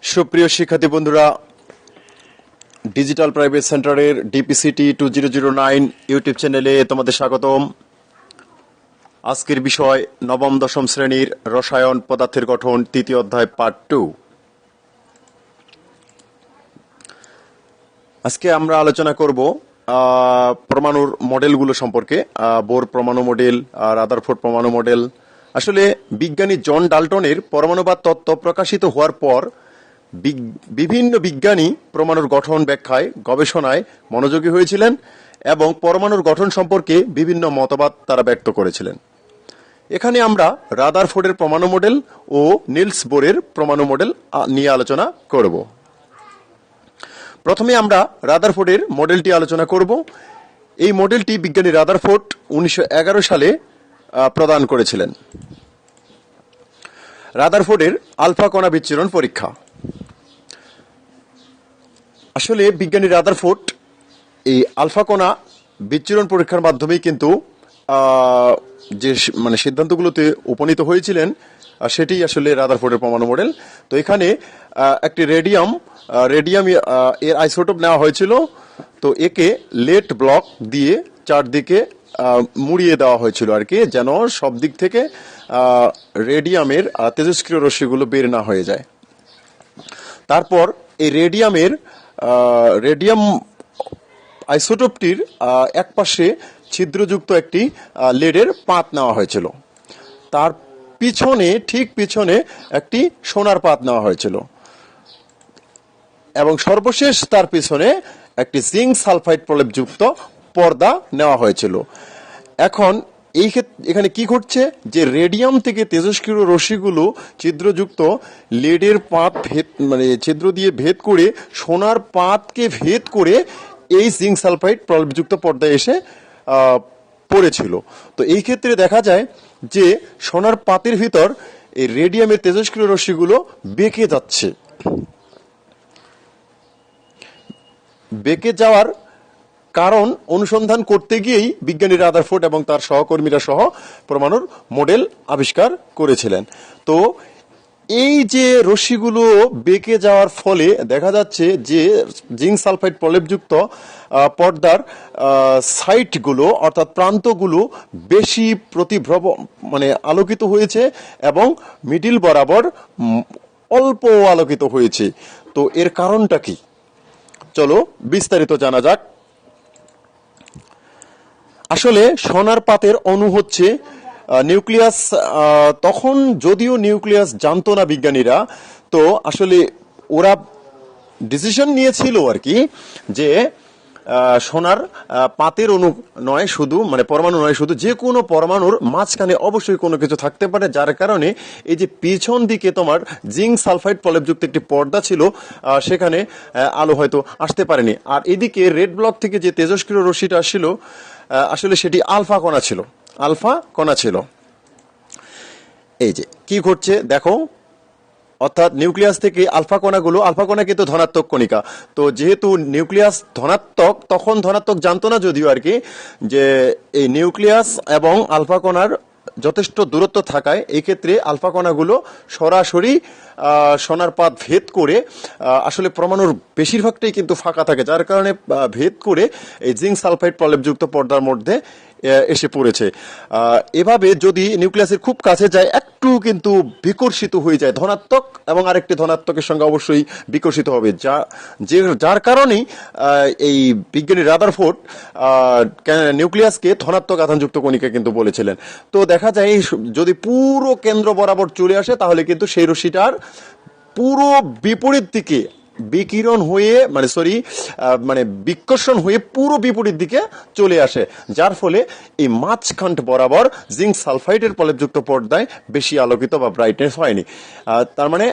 সুপ্রিয় শিক্ষার্থী বন্ধুরা, ডিজিটাল প্রাইভেট সেন্টারের ডিপিসিটি 2009 ইউটিউব চ্যানেলে তোমাদের স্বাগতম। আজকের বিষয় নবম দশম শ্রেণীর রসায়ন পদার্থের গঠন, তৃতীয় অধ্যায় পার্ট 2। আজকে আমরা আলোচনা করব পরমাণুর মডেলগুলো সম্পর্কে। বোর পরমাণু মডেল, রাদারফোর্ড পরমাণু মডেল। আসলে বিজ্ঞানী জন ডাল্টনের পরমাণুবাদ তত্ত্ব প্রকাশিত হওয়ার পর বিভিন্ন বিজ্ঞানী পরমাণুর গঠন ব্যাখ্যায় গবেষণায় মনোযোগী হয়েছিলেন এবং পরমাণুর গঠন সম্পর্কে বিভিন্ন মতবাদ তারা ব্যক্ত করেছিলেন। এখানে আমরা রাদারফোর্ডের পরমাণু মডেল ও নিলস বোরের পরমাণু মডেল নিয়ে আলোচনা করব। প্রথমে আমরা রাদারফোর্ডের মডেলটি আলোচনা করব। এই মডেলটি বিজ্ঞানী রাদারফোর্ড 1911 সালে প্রদান করেছিলেন। রাদারফোর্ডের আলফা কণা বিচ্ছুরণ পরীক্ষা। আসলে বিজ্ঞানী রাদারফোর্ড এই আলফা কণা বিচ্ছুরণ পরীক্ষার মাধ্যমেই কিন্তু যে সিদ্ধান্তগুলোতে উপনীত হয়েছিলেন সেটি আসলে রাদারফোর্ডের পরমাণু মডেল। তো এখানে একটি রেডিয়াম এর আইসোটোপ নেওয়া হয়েছিল। তো একে লেট ব্লক দিয়ে চারদিকে মুড়িয়ে দেওয়া হয়েছিল আর কি, যেন সব দিক থেকে রেডিয়ামের তেজস্ক্রিয় রশ্মিগুলো বের না হয়ে যায়। তারপর এই রেডিয়াম আইসোটোপটির এক পাশে ছিদ্রযুক্ত একটি লেডের পাত নেওয়া হয়েছিল। তার ঠিক পিছনে একটি সোনার পাত নেওয়া হয়েছিল এবং সর্বশেষ তার পিছনে একটি জিঙ্ক সালফাইড প্রলেপযুক্ত পর্দা নেওয়া হয়েছিল। এখন এখানে কি ঘটছে যে রেডিয়াম থেকে তেজস্ক্রিয় রশ্মিগুলো ছিদ্রযুক্ত লেডের পাত ছিদ্র দিয়ে ভেদ করে সোনার পাতকে ভেদ করে এই জিঙ্ক সালফাইড প্রলেপযুক্ত পর্দায় এসে পড়েছিল। তো এই ক্ষেত্রে দেখা যায় যে সোনার পাতের ভিতর এই রেডিয়ামের তেজস্ক্রিয় রশ্মিগুলো বেঁকে যাচ্ছে। বেঁকে যাওয়ার কারণ অনুসন্ধান করতে গিয়েই বিজ্ঞানী রাদারফোর্ড এবং তার সহকর্মীরা সহ পরমাণুর মডেল আবিষ্কার করেছিলেন। তো এই যে রশ্মিগুলো বেঁকে যাওয়ার ফলে দেখা যাচ্ছে যে জিঙ্ক সালফাইড প্রলেপযুক্ত পর্দার সাইটগুলো অর্থাৎ প্রান্তগুলো বেশি আলোকিত হয়েছে এবং মিডিল বরাবর অল্প আলোকিত হয়েছে। তো এর কারণটা কি, চলো বিস্তারিত জানা যাক। আসলে সোনার পাতের অণু হচ্ছে নিউক্লিয়াস। তখন যদিও নিউক্লিয়াস জানতো না বিজ্ঞানীরা, তো আসলে ওরা ডিসিশন নিয়েছিল আর কি যে সোনার পাতের অণু নয় শুধু, পরমাণু নয় শুধু, যে কোনো পরমাণুর মাঝখানে অবশ্যই কোনো কিছু থাকতে পারে, যার কারণে এই যে পিছন দিকে তোমার জিঙ্ক সালফাইড প্রলেপযুক্ত একটি পর্দা ছিল, সেখানে আলো হয়তো আসতে পারেনি। আর এদিকে রেড ব্লক থেকে যে তেজস্ক্রিয় রশ্মিটা আসছিল আসলে সেটি আলফা কণা ছিল। এই যে কি ঘটছে দেখো, অর্থাৎ নিউক্লিয়াস থেকে আলফা কণা কিন্তু ধনাত্মক কণিকা। তো যেহেতু নিউক্লিয়াস ধনাত্মক, তখন ধনাত্মক জানতো না যদিও আর কি, যে এই নিউক্লিয়াস এবং আলফা কণার যথেষ্ট দূরত্ব থাকায় এই ক্ষেত্রে আলফা কণাগুলো সরাসরি সোনার পাত ভেদ করে, আসলে পরমাণুর বেশিরভাগটাই কিন্তু ফাঁকা থাকে, যার কারণে ভেদ করে এই জিঙ্ক সালফাইড প্রলেপযুক্ত পর্দার মধ্যে এসে পড়েছে। এভাবে যদি নিউক্লিয়াসের খুব কাছে যায় একটু কিন্তু বিকর্ষিত হয়ে যায় ধনাত্মক, এবং আরেকটি ধনাত্মকের সঙ্গে অবশ্যই বিকর্ষিত হবে, যার কারণেই এই বিজ্ঞানী রাদারফোর্ড নিউক্লিয়াসকে ধনাত্মক আধানযুক্ত কণিকা কিন্তু বলেছিলেন। তো দেখা যায় যদি পুরো কেন্দ্র বরাবর চলে আসে তাহলে কিন্তু সেই রশ্মিটার পুরো বিপরীত দিকে বিকর্ষণ হয়ে পুরো বিপরীত দিকে চলে আসে, যার ফলে এই মাঝখান বরাবর জিঙ্ক সালফাইডের প্রলেপযুক্ত পর্দায় বেশি আলোকিত বা ব্রাইটনেস হয়নি। তার মানে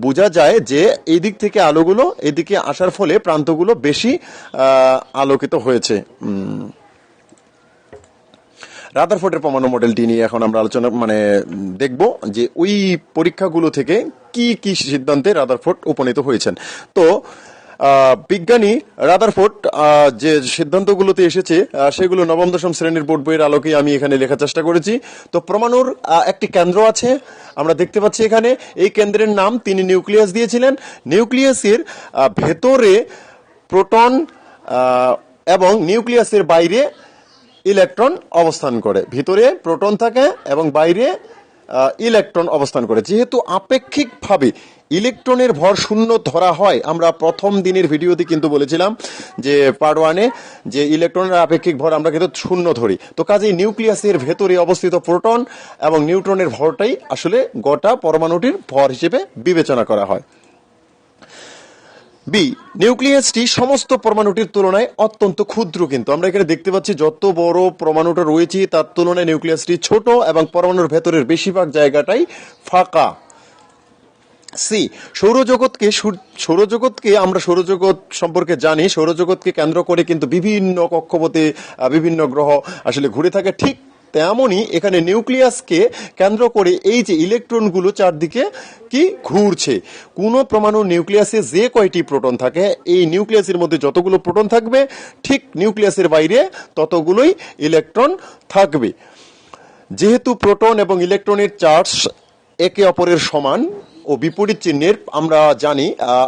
বোঝা যায় যে এই দিক থেকে আলোগুলো এদিকে আসার ফলে প্রান্তগুলো বেশি আলোকিত হয়েছে। রাদারফোর্ডের পরমাণু মডেলটি নিয়ে এখন আমরা আলোচনা দেখব যে ওই পরীক্ষাগুলো থেকে কি কি সিদ্ধান্তে রাদারফোর্ড উপনীত হয়েছেন। তো বিজ্ঞানী রাদারফোর্ড যে সিদ্ধান্তগুলোতে এসেছে সেগুলো নবম দশম শ্রেণীর বোর্ড বইয়ের আলোকে আমি এখানে লেখার চেষ্টা করেছি। তো পরমাণুর একটি কেন্দ্র আছে, আমরা দেখতে পাচ্ছি এখানে। এই কেন্দ্রের নাম তিনি নিউক্লিয়াস দিয়েছিলেন। নিউক্লিয়াসের ভেতরে প্রোটন এবং নিউক্লিয়াসের বাইরে ইলেকট্রন অবস্থান করে। ভিতরে প্রোটন থাকে এবং বাইরে ইলেকট্রন অবস্থান করে। যেহেতু আপেক্ষিকভাবে ইলেকট্রনের ভর শূন্য ধরা হয়, আমরা প্রথম দিনের ভিডিওতে কিন্তু বলেছিলাম যে পার্ট 1-এ যে ইলেকট্রনের আপেক্ষিক ভর আমরা কিন্তু শূন্য ধরি। তো কাজেই নিউক্লিয়াসের ভেতরে অবস্থিত প্রোটন এবং নিউট্রনের ভরটাই আসলে গোটা পরমাণুটির ভর হিসেবে বিবেচনা করা হয়। বি, নিউক্লিয়াসটি সমস্ত পরমাণুটির তুলনায় অত্যন্ত ক্ষুদ্র। কিন্তু আমরা এখানে দেখতে পাচ্ছি যত বড় পরমাণুটা রয়েছে তার তুলনায় নিউক্লিয়াসটি ছোট এবং পরমাণুর ভেতরের বেশিরভাগ জায়গাটাই ফাঁকা। সি, সৌরজগৎকে আমরা সৌরজগৎ সম্পর্কে জানি। সৌরজগৎকে কেন্দ্র করে কিন্তু বিভিন্ন কক্ষপথে বিভিন্ন গ্রহ আসলে ঘুরে থাকে। ঠিক তেমনই এখানে নিউক্লিয়াসকে কেন্দ্র করে এই যে ইলেকট্রনগুলো চারদিকে কি ঘুরছে। কোনো পরমাণু নিউক্লিয়াসে যে কয়টি প্রোটন থাকে, এই নিউক্লিয়াসের মধ্যে যতগুলো প্রোটন থাকবে ঠিক নিউক্লিয়াসের বাইরে ততগুলোই ইলেকট্রন থাকবে। যেহেতু প্রোটন এবং ইলেকট্রনের চার্জ একে অপরের সমান ও বিপরীত চিহ্নের, আমরা জানি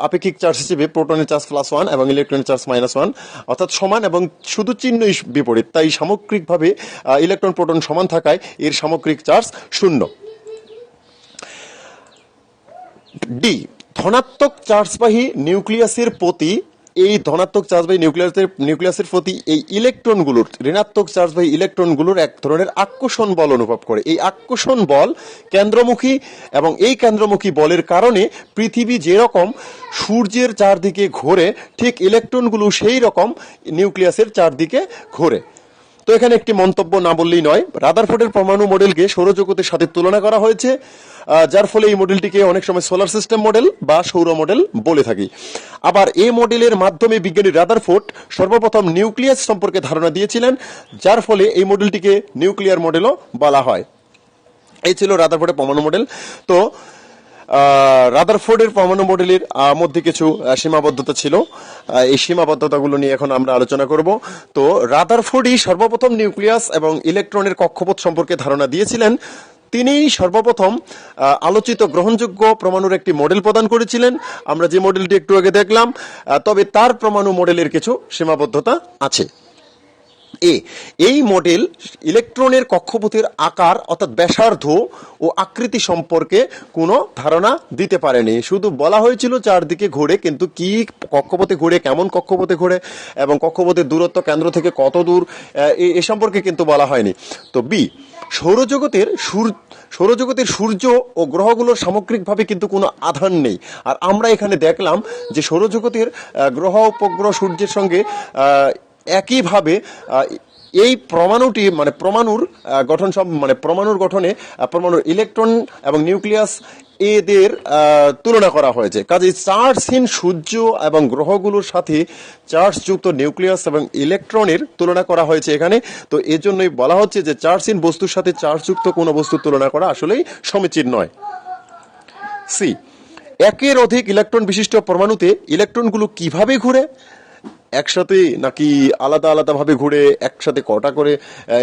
আপেক্ষিক চার্জ হিসেবে প্রোটনের চার্জ +1 এবং ইলেকট্রনের চার্জ -1, অর্থাৎ সমান এবং শুধু চিহ্নই বিপরীত। তাই সামগ্রিকভাবে ইলেকট্রন প্রোটন সমান থাকায় এর সামগ্রিক চার্জ 0। ডি, ধনাত্মক চার্জবাহী নিউক্লিয়াসের প্রতি এই ধনাত্মক চার্জবাহী নিউক্লিয়াসের প্রতি এই ইলেকট্রনগুলোর, ঋণাত্মক চার্জবাহী ইলেকট্রনগুলোর এক ধরনের আকর্ষণ বল অনুভব করে। এই আকর্ষণ বল কেন্দ্রমুখী এবং এই কেন্দ্রমুখী বলের কারণে পৃথিবী যেরকম সূর্যের চারদিকে ঘোরে ঠিক ইলেকট্রনগুলো সেই রকম নিউক্লিয়াসের চারদিকে ঘোরে। তো এখানে একটি মন্তব্য না বললেই নয়, রাদারফোর্ডের পরমাণু মডেলকে সৌরজগতের সাথে তুলনা করা হয়েছে, যার ফলে এই মডেলটিকে অনেক সময় সোলার সিস্টেম মডেল বা সৌর মডেল বলে থাকি। আবার এই মডেলের মাধ্যমে বিজ্ঞানী রাদারফোর্ড সর্বপ্রথম নিউক্লিয়াস সম্পর্কে ধারণা দিয়েছিলেন, যার ফলে এই মডেলটিকে নিউক্লিয়ার মডেলও বলা হয়। এই ছিল রাদারফোর্ডের পরমাণু মডেল। তো রাদারফোর্ডের পরমাণু মডেলের মধ্যে কিছু সীমাবদ্ধতা ছিল, এই সীমাবদ্ধতাগুলো নিয়ে এখন আমরা আলোচনা করব। তো রাদারফোর্ডই সর্বপ্রথম নিউক্লিয়াস এবং ইলেকট্রনের কক্ষপথ সম্পর্কে ধারণা দিয়েছিলেন। তিনি সর্বপ্রথম আলোচিত গ্রহণযোগ্য পরমাণুর একটি মডেল প্রদান করেছিলেন, আমরা যে মডেলটি একটু আগে দেখলাম। তবে তার পরমাণু মডেলের কিছু সীমাবদ্ধতা আছে। এই মডেল ইলেকট্রনের কক্ষপথের আকার অর্থাৎ ব্যাসার্ধ ও আকৃতি সম্পর্কে কোনো ধারণা দিতে পারেনি। শুধু বলা হয়েছিল চারদিকে ঘুরে, কিন্তু কি কক্ষপথে ঘুরে, কেমন কক্ষপথে ঘুরে এবং কক্ষপথের দূরত্ব কেন্দ্র থেকে কত দূর, এ সম্পর্কে কিন্তু বলা হয়নি। তো বি, সৌরজগতের সূর্য ও গ্রহগুলোর সামগ্রিকভাবে কিন্তু কোনো আধান নেই। আর আমরা এখানে দেখলাম যে সৌরজগতের গ্রহ উপগ্রহ সূর্যের সঙ্গে একইভাবে এই পরমাণুটি মানে পরমাণুর গঠনে পরমাণুর ইলেকট্রন এবং নিউক্লিয়াস এদের তুলনা করা হয়েছে। কাজেই চার্জহীন সূর্য এবং গ্রহগুলোর সাথে চার্জযুক্ত নিউক্লিয়াস এবং ইলেকট্রনের তুলনা করা হয়েছে এখানে। তো এর জন্যই বলা হচ্ছে যে চার্জহীন বস্তুর সাথে চার্জযুক্ত কোনো বস্তুর তুলনা করা আসলেই সমীচীন নয়। সি, একের অধিক ইলেকট্রন বিশিষ্ট পরমাণুতে ইলেকট্রনগুলো কিভাবে ঘুরে, একসাথে নাকি আলাদা আলাদা ভাবে ঘুরে, একসাথে কটা করে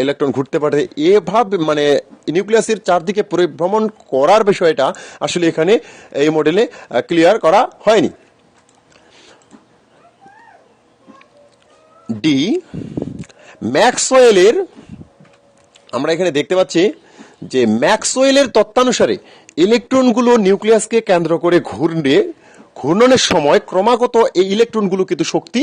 ইলেকট্রন ঘুরতে পারে, এভাবে মানে নিউক্লিয়াসের চারদিকে পরিভ্রমণ করার বিষয়টা আসলে এখানে এই মডেলে ক্লিয়ার করা হয়নি। ডি, ম্যাক্সওয়েলের, আমরা এখানে দেখতে পাচ্ছি যে ম্যাক্সওয়েলের তত্ত্বানুসারে ইলেকট্রনগুলো নিউক্লিয়াসকে কেন্দ্র করে ঘূর্ণনের সময় ক্রমাগত এই ইলেকট্রনগুলো কিন্তু শক্তি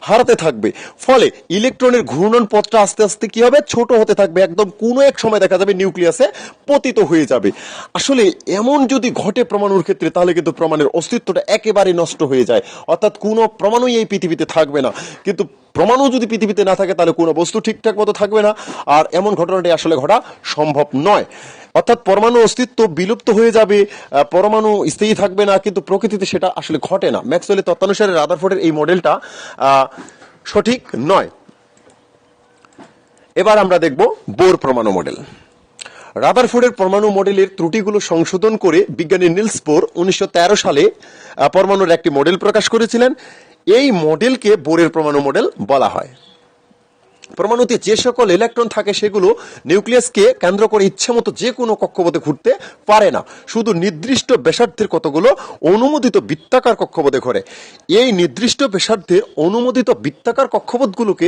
হারাতে থাকবে। ফলে ইলেকট্রনের ঘূর্ণন পথটা আস্তে আস্তে কি হবে, ছোট হতে থাকবে, একদম কোনো এক সময় দেখা যাবে নিউক্লিয়াসে পতিত হয়ে যাবে। আসলে এমন যদি ঘটে পরমাণুর ক্ষেত্রে, তাহলে কিন্তু পরমাণুর অস্তিত্বটা একেবারে নষ্ট হয়ে যায়, অর্থাৎ কোনো পরমাণুই এই পৃথিবীতে থাকবে না। কিন্তু পরমাণু যদি পৃথিবীতে না থাকে তাহলে কোনো বস্তু ঠিকঠাক মতো থাকবে না, আর এমন ঘটনাটি আসলে ঘটা সম্ভব নয়। অর্থাৎ পরমাণুর অস্তিত্ব বিলুপ্ত হয়ে যাবে, পরমাণু স্থায়ী থাকবে না, কিন্তু প্রকৃতিতে সেটা আসলে ঘটে না। ম্যাক্সওয়েলের তত্ত্বানুসারে রাদারফোর্ডের এই মডেলটা সঠিক নয়। এবার আমরা দেখব বোর পরমাণু মডেল। রাদারফোর্ডের পরমাণু মডেলের ত্রুটিগুলো সংশোধন করে বিজ্ঞানী নিলস বোর 1913 সালে পরমাণুর একটি মডেল প্রকাশ করেছিলেন। এই মডেলকে বোরের পরমাণু মডেল বলা হয়। পরমাণুতে যে সকল ইলেকট্রন থাকে সেগুলো নিউক্লিয়াসকে কেন্দ্র করে ইচ্ছেমতো যে কোনো কক্ষপথে ঘুরতে পারে না, শুধু নির্দিষ্ট ব্যাসার্ধের কতগুলো অনুমোদিত বৃত্তাকার কক্ষপথে ঘোরে। এই নির্দিষ্ট ব্যাসার্ধের অনুমোদিত বৃত্তাকার কক্ষপথগুলোকে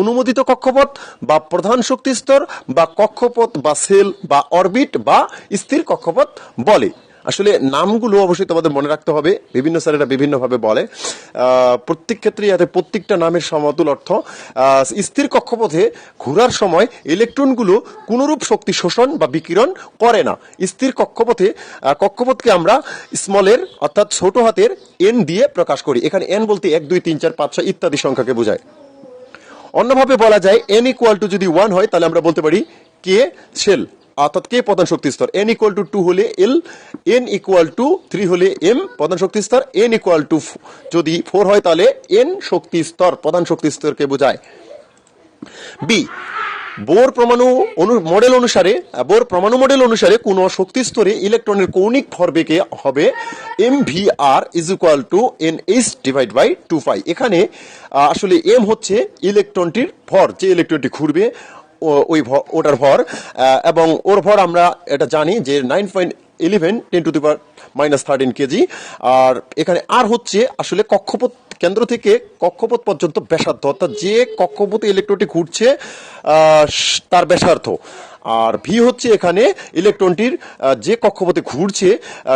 অনুমোদিত কক্ষপথ বা প্রধান শক্তি স্তর বা কক্ষপথ বা সেল বা অরবিট বা স্থির কক্ষপথ বলে। আসলে নামগুলো অবশ্যই তোমাদের মনে রাখতে হবে, বিভিন্ন স্যারেরা বিভিন্নভাবে বলে, প্রত্যেক ক্ষেত্রে যাতে প্রত্যেকটা নামের সমতুল অর্থ। স্থির কক্ষপথে ঘোরার সময় ইলেকট্রনগুলো কোনরূপ শক্তি শোষণ বা বিকিরণ করে না। স্থির কক্ষপথকে আমরা স্মলের অর্থাৎ ছোট হাতের এন দিয়ে প্রকাশ করি। এখানে এন বলতে 1 2 3 4 5 6 ইত্যাদি সংখ্যাকে বোঝায়। অন্যভাবে বলা যায় এন ইকুয়াল টু যদি 1 হয় তাহলে আমরা বলতে পারি কে সেল অর্থাৎ কে প্রধান শক্তি স্তর, এন ইকুয়াল টু 2 হলে এল, এন ইকুয়াল টু 3 হলে এম প্রধান শক্তি স্তর, এন ইকুয়াল টু যদি 4 হয় তাহলে এন শক্তি স্তর প্রধান শক্তি স্তরকে বোঝায়। বি, বোর মডেল অনুসারে কোন শক্তি স্তরে ইলেকট্রনের কৌণিক ভরবেগ হবে mvr is equal to nh divide by 2 pi. এখানে আসলে এম হচ্ছে ইলেকট্রনটির ভর, যে ইলেকট্রনটি ঘুরবে ওটার ভর, এবং ওর ভর আমরা এটা জানি যে 9.11 10⁻⁻13 কেজি। আর এখানে আর হচ্ছে আসলে কক্ষপথ কেন্দ্র থেকে কক্ষপথ পর্যন্ত ব্যাসার্ধ, অর্থাৎ যে কক্ষপথে ইলেকট্রনটি ঘুরছে তার ব্যাসার্ধ। আর ভি হচ্ছে এখানে ইলেকট্রনটির যে কক্ষপথে ঘুরছে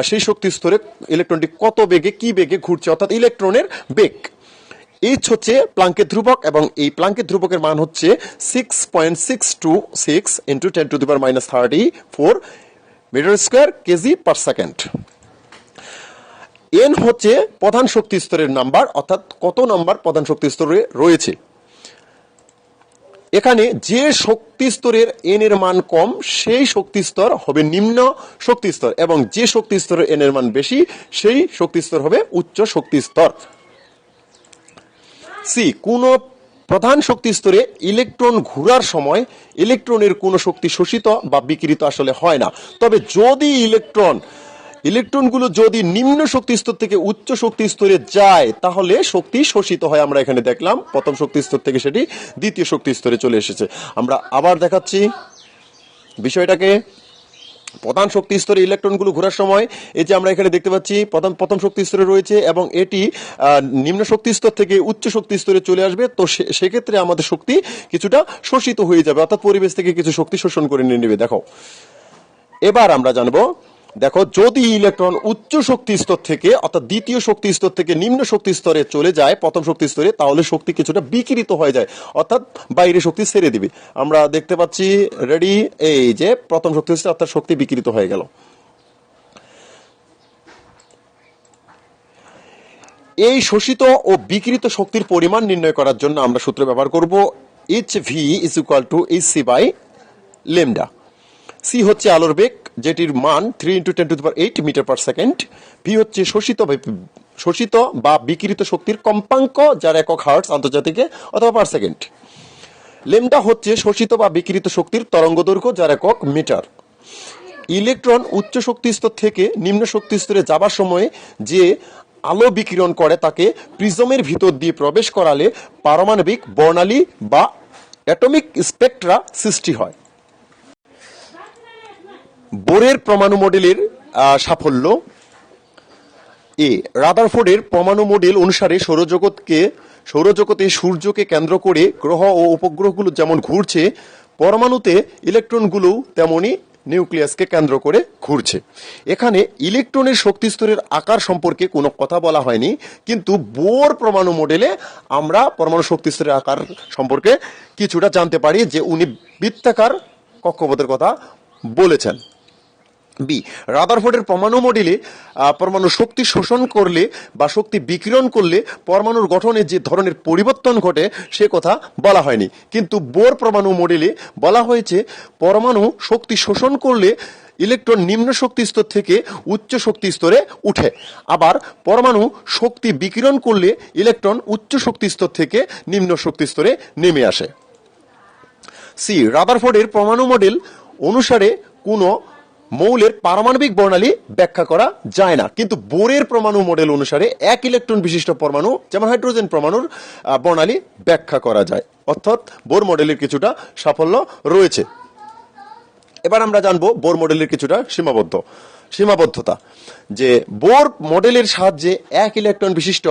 সেই শক্তি স্তরে ইলেকট্রনটি কত বেগে কি বেগে ঘুরছে, অর্থাৎ ইলেকট্রনের বেগ। এইচ হচ্ছে প্লাঙ্কের ধ্রুবক এবং এই প্লাঙ্কের ধ্রুবকের মান হচ্ছে 6.626 into 10⁻34 metre square kg per second. N হচ্ছে প্রধান শক্তি স্তরের নাম্বার, অর্থাৎ কত নাম্বার প্রধান শক্তি স্তরে রয়েছে। এখানে যে শক্তি স্তরের এন এর মান কম সেই শক্তি স্তর হবে নিম্ন শক্তি স্তর, এবং যে শক্তি স্তরের এন এর মান বেশি সেই শক্তি স্তর হবে উচ্চ শক্তি স্তর। সি, কোন প্রধান শক্তি স্তরে ইলেকট্রন ঘোরার সময় ইলেকট্রনের কোনো শক্তি শোষিত বা বিকিরিত আসলে হয় না। তবে যদি ইলেকট্রনগুলো যদি নিম্ন শক্তি স্তর থেকে উচ্চ শক্তি স্তরে যায় তাহলে শক্তি শোষিত হয়। আমরা এখানে দেখলাম প্রথম শক্তি স্তর থেকে সেটি দ্বিতীয় শক্তি স্তরে চলে এসেছে। আমরা আবার দেখাচ্ছি বিষয়টাকে। প্রধান শক্তি স্তরে ইলেকট্রনগুলো ঘোরার সময় এই যে আমরা এখানে দেখতে পাচ্ছি প্রথম শক্তি স্তরে রয়েছে এবং এটি নিম্ন শক্তি স্তর থেকে উচ্চ শক্তি স্তরে চলে আসবে। তো সেক্ষেত্রে আমাদের শক্তি কিছুটা শোষিত হয়ে যাবে, অর্থাৎ পরিবেশ থেকে কিছু শক্তি শোষণ করে নিয়ে নেবে। দেখো এবার আমরা জানবো, দেখো যদি ইলেকট্রন উচ্চ শক্তি স্তর থেকে অর্থাৎ দ্বিতীয় শক্তি স্তর থেকে নিম্ন শক্তি স্তরে চলে যায় প্রথম শক্তি স্তরে, তাহলে শক্তি কিছুটা বিকিরিত হয়ে যায়, অর্থাৎ বাইরে শক্তি ছেড়ে দিবে। আমরা দেখতে পাচ্ছি রেডি, এই যে প্রথম শক্তি স্তরে অর্থাৎ শক্তি বিকিরিত হয়ে গেল। এই শোষিত ও বিকিরিত শক্তির পরিমাণ নির্ণয় করার জন্য আমরা সূত্র ব্যবহার করব HV is equal to HC by lambda. C হচ্ছে আলোর বেগ যেটির মান 3 × 10⁸ মিটার পার সেকেন্ড। ভি হচ্ছে শোষিত বা বিকিরিত শক্তির কম্পাঙ্ক যার একক হার্টজ আন্তর্জাতিকে অথবা পার সেকেন্ড। ল্যামডা হচ্ছে শোষিত বা বিকিরিত শক্তির তরঙ্গ দৈর্ঘ্য যার একক মিটার। ইলেকট্রন উচ্চ শক্তি স্তর থেকে নিম্ন শক্তি স্তরে যাবার সময় যে আলো বিকিরণ করে তাকে প্রিজমের ভিতর দিয়ে প্রবেশ করালে পারমাণবিক বর্ণালী বা অ্যাটমিক স্পেকট্রা সৃষ্টি হয়। বোরের পরমাণু মডেলের সাফল্য। এ, রাদারফোর্ডের পরমাণু মডেল অনুসারে সৌরজগতে সূর্যকে কেন্দ্র করে গ্রহ ও উপগ্রহগুলো যেমন ঘুরছে, পরমাণুতে ইলেকট্রনগুলো তেমনি নিউক্লিয়াসকে কেন্দ্র করে ঘুরছে। এখানে ইলেকট্রনের শক্তি স্তরের আকার সম্পর্কে কোনো কথা বলা হয়নি, কিন্তু বোর পরমাণু মডেলে আমরা পরমাণু শক্তি স্তরের আকার সম্পর্কে কিছুটা জানতে পারি, যে উনি বৃত্তাকার কক্ষপথের কথা বলেছেন। বি, রাদারফোর্ডের পরমাণু মডেলে পরমাণু শক্তি শোষণ করলে বা শক্তি বিকিরণ করলে পরমাণুর গঠনে যে ধরনের পরিবর্তন ঘটে সে কথা বলা হয়নি, কিন্তু বোর পরমাণু মডেলে বলা হয়েছে পরমাণু শক্তি শোষণ করলে ইলেকট্রন নিম্ন শক্তি স্তর থেকে উচ্চ শক্তি স্তরে উঠে, আবার পরমাণু শক্তি বিকিরণ করলে ইলেকট্রন উচ্চ শক্তি স্তর থেকে নিম্ন শক্তি স্তরে নেমে আসে। সি, রাদারফোর্ডের পরমাণু মডেল অনুসারে কোনো মৌলের পারমাণবিক বর্ণালী ব্যাখ্যা করা যায় না, কিন্তু বোরের পরমাণু মডেল অনুসারে এক ইলেকট্রন বিশিষ্ট পরমাণু যেমন হাইড্রোজেন পরমাণুর বর্ণালী ব্যাখ্যা করা যায়। অর্থাৎ বোর মডেলের কিছুটা সাফল্য রয়েছে। এবার আমরা জানবো বোর মডেলের কিছুটা সীমাবদ্ধতা, যে বোর মডেলের সাহায্যে এক ইলেকট্রন বিশিষ্ট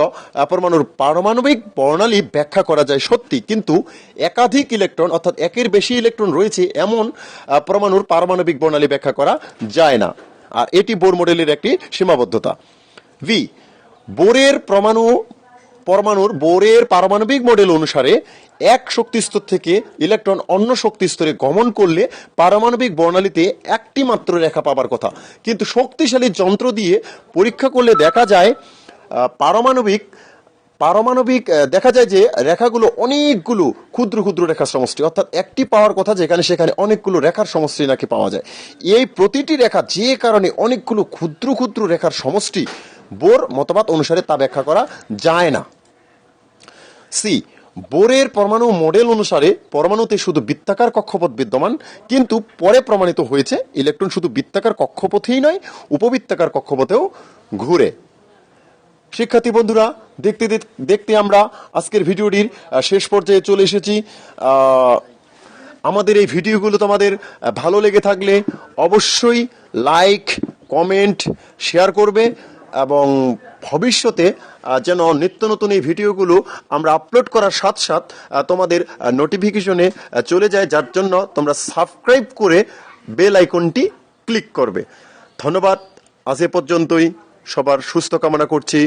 পরমাণুর পারমাণবিক বর্ণালী ব্যাখ্যা করা যায় সত্যি, কিন্তু একাধিক ইলেকট্রন অর্থাৎ একের বেশি ইলেকট্রন রয়েছে এমন পরমাণুর পারমাণবিক বর্ণালী ব্যাখ্যা করা যায় না। আর এটি বোর মডেলের একটি সীমাবদ্ধতা। ভি, বোরের পারমাণবিক মডেল অনুসারে এক শক্তিস্তর থেকে ইলেকট্রন অন্য শক্তিস্তরে গমন করলে পারমাণবিক বর্ণালীতে একটি মাত্র রেখা পাবার কথা, কিন্তু শক্তিশালী যন্ত্র দিয়ে পরীক্ষা করলে দেখা যায় দেখা যায় যে রেখাগুলো অনেকগুলো ক্ষুদ্র ক্ষুদ্র রেখার সমষ্টি, অর্থাৎ একটি পাওয়ার কথা যেখানে সেখানে অনেকগুলো রেখার সমষ্টি নাকি পাওয়া যায়। এই প্রতিটি রেখা যে কারণে অনেকগুলো ক্ষুদ্র ক্ষুদ্র রেখার সমষ্টি, বোর মতবাদ অনুসারে তা ব্যাখ্যা করা যায় না। সি, বোরের পরমাণু মডেল অনুসারে পরমাণুতে শুধু বৃত্তাকার কক্ষপথ বিদ্যমান, কিন্তু পরে প্রমাণিত হয়েছে ইলেকট্রন শুধু বৃত্তাকার কক্ষপথেই নয় উপবৃত্তাকার কক্ষপথেও ঘুরে। শিক্ষার্থী বন্ধুরা, দেখতে দেখতে আমরা আজকের ভিডিওটির শেষ পর্যায়ে চলে এসেছি। আমাদের এই ভিডিওগুলো তোমাদের ভালো লেগে থাকলে অবশ্যই লাইক, কমেন্ট, শেয়ার করবে এবং ভবিষ্যতে যেন নিত্য নতুন এই ভিডিওগুলো আমরা আপলোড করার সাথে সাথে তোমাদের নোটিফিকেশনে চলে যায়, যার জন্য তোমরা সাবস্ক্রাইব করে বেল আইকনটি ক্লিক করবে। ধন্যবাদ, আজ এ পর্যন্তই। সবার সুস্থ কামনা করছি।